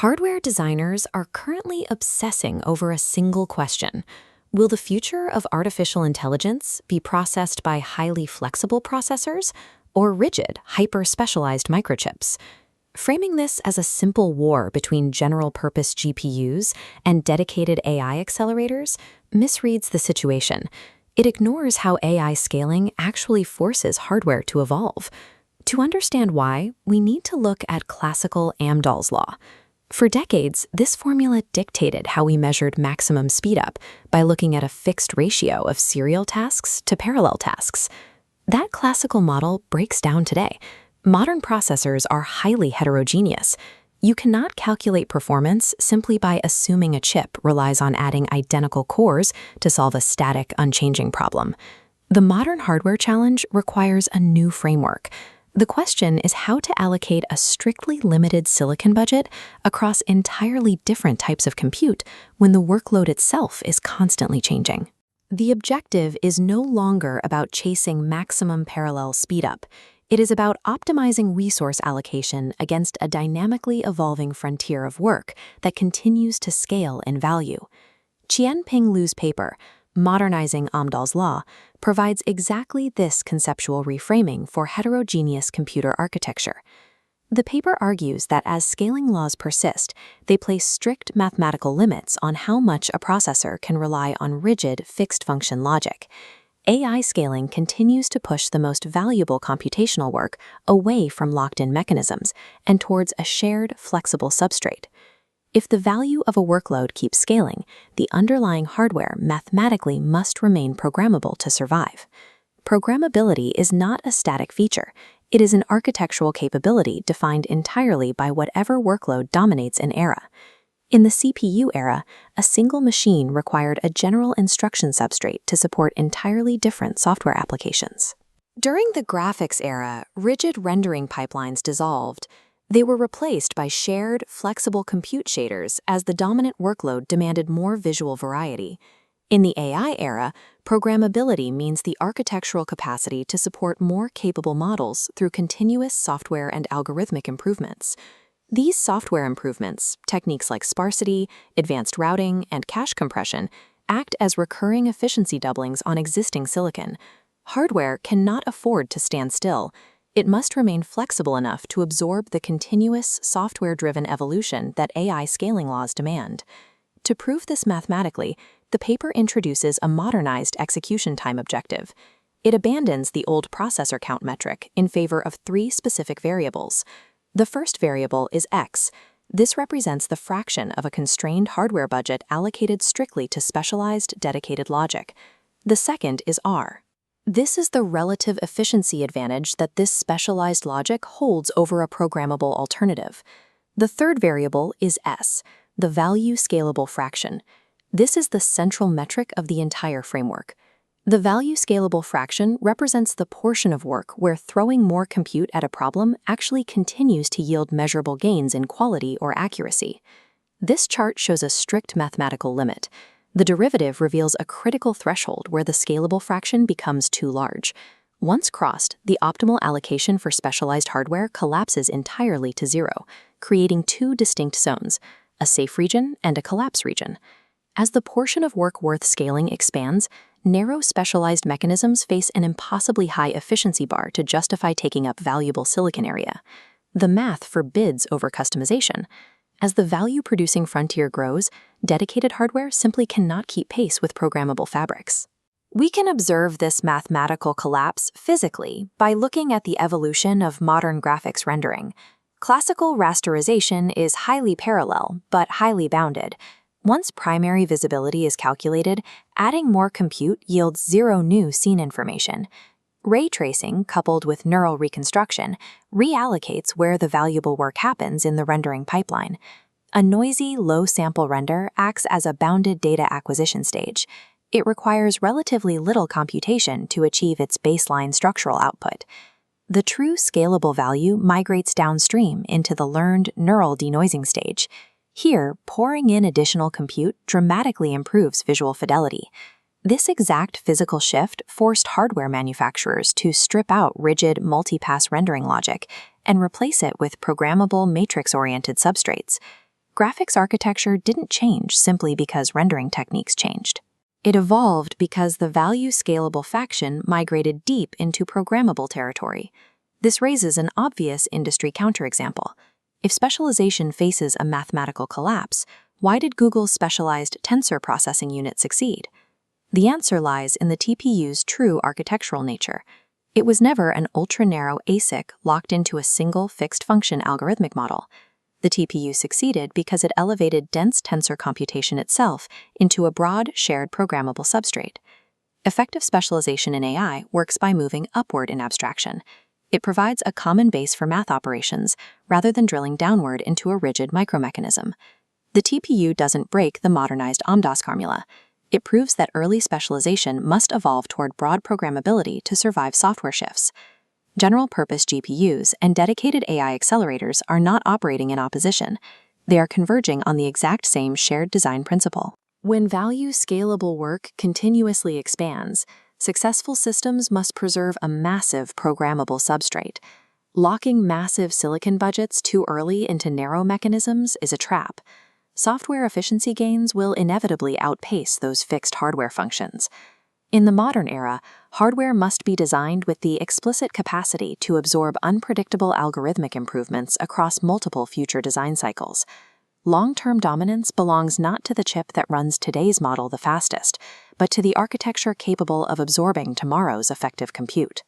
Hardware designers are currently obsessing over a single question. Will the future of artificial intelligence be processed by highly flexible processors or rigid, hyper-specialized microchips? Framing this as a simple war between general-purpose GPUs and dedicated AI accelerators misreads the situation. It ignores how AI scaling actually forces hardware to evolve. To understand why, we need to look at classical Amdahl's law. For decades, this formula dictated how we measured maximum speedup by looking at a fixed ratio of serial tasks to parallel tasks. That classical model breaks down today. Modern processors are highly heterogeneous. You cannot calculate performance simply by assuming a chip relies on adding identical cores to solve a static, unchanging problem. The modern hardware challenge requires a new framework. The question is how to allocate a strictly limited silicon budget across entirely different types of compute when the workload itself is constantly changing. The objective is no longer about chasing maximum parallel speedup. It is about optimizing resource allocation against a dynamically evolving frontier of work that continues to scale in value. Chien-Ping Liu's paper, Modernizing Amdahl's Law, provides exactly this conceptual reframing for heterogeneous computer architecture. The paper argues that as scaling laws persist, they place strict mathematical limits on how much a processor can rely on rigid, fixed-function logic. AI scaling continues to push the most valuable computational work away from locked-in mechanisms and towards a shared, flexible substrate. If the value of a workload keeps scaling, the underlying hardware mathematically must remain programmable to survive. Programmability is not a static feature. It is an architectural capability defined entirely by whatever workload dominates an era. In the CPU era, a single machine required a general instruction substrate to support entirely different software applications. During the graphics era, rigid rendering pipelines dissolved. They were replaced by shared, flexible compute shaders as the dominant workload demanded more visual variety. In the AI era, programmability means the architectural capacity to support more capable models through continuous software and algorithmic improvements. These software improvements, techniques like sparsity, advanced routing, and cache compression, act as recurring efficiency doublings on existing silicon. Hardware cannot afford to stand still. It must remain flexible enough to absorb the continuous, software-driven evolution that AI scaling laws demand. To prove this mathematically, the paper introduces a modernized execution time objective. It abandons the old processor count metric in favor of three specific variables. The first variable is X. This represents the fraction of a constrained hardware budget allocated strictly to specialized, dedicated logic. The second is R. This is the relative efficiency advantage that this specialized logic holds over a programmable alternative. The third variable is S, the value scalable fraction. This is the central metric of the entire framework. The value scalable fraction represents the portion of work where throwing more compute at a problem actually continues to yield measurable gains in quality or accuracy. This chart shows a strict mathematical limit. The derivative reveals a critical threshold where the scalable fraction becomes too large. Once crossed, the optimal allocation for specialized hardware collapses entirely to zero, creating two distinct zones, a safe region and a collapse region. As the portion of work worth scaling expands, narrow specialized mechanisms face an impossibly high efficiency bar to justify taking up valuable silicon area. The math forbids over-customization. As the value-producing frontier grows, dedicated hardware simply cannot keep pace with programmable fabrics. We can observe this mathematical collapse physically by looking at the evolution of modern graphics rendering. Classical rasterization is highly parallel, but highly bounded. Once primary visibility is calculated, adding more compute yields zero new scene information. Ray tracing, coupled with neural reconstruction, reallocates where the valuable work happens in the rendering pipeline. A noisy, low-sample render acts as a bounded data acquisition stage. It requires relatively little computation to achieve its baseline structural output. The true scalable value migrates downstream into the learned neural denoising stage. Here, pouring in additional compute dramatically improves visual fidelity. This exact physical shift forced hardware manufacturers to strip out rigid multi-pass rendering logic and replace it with programmable matrix-oriented substrates. Graphics architecture didn't change simply because rendering techniques changed. It evolved because the value-scalable faction migrated deep into programmable territory. This raises an obvious industry counterexample. If specialization faces a mathematical collapse, why did Google's specialized tensor processing unit succeed? The answer lies in the TPU's true architectural nature. It was never an ultra-narrow ASIC locked into a single fixed-function algorithmic model. The TPU succeeded because it elevated dense tensor computation itself into a broad, shared programmable substrate. Effective specialization in AI works by moving upward in abstraction. It provides a common base for math operations rather than drilling downward into a rigid micromechanism. The TPU doesn't break the modernized Amdahl formula. It proves that early specialization must evolve toward broad programmability to survive software shifts. General-purpose GPUs and dedicated AI accelerators are not operating in opposition. They are converging on the exact same shared design principle. When value-scalable work continuously expands, successful systems must preserve a massive programmable substrate. Locking massive silicon budgets too early into narrow mechanisms is a trap. Software efficiency gains will inevitably outpace those fixed hardware functions. In the modern era, hardware must be designed with the explicit capacity to absorb unpredictable algorithmic improvements across multiple future design cycles. Long-term dominance belongs not to the chip that runs today's model the fastest, but to the architecture capable of absorbing tomorrow's effective compute.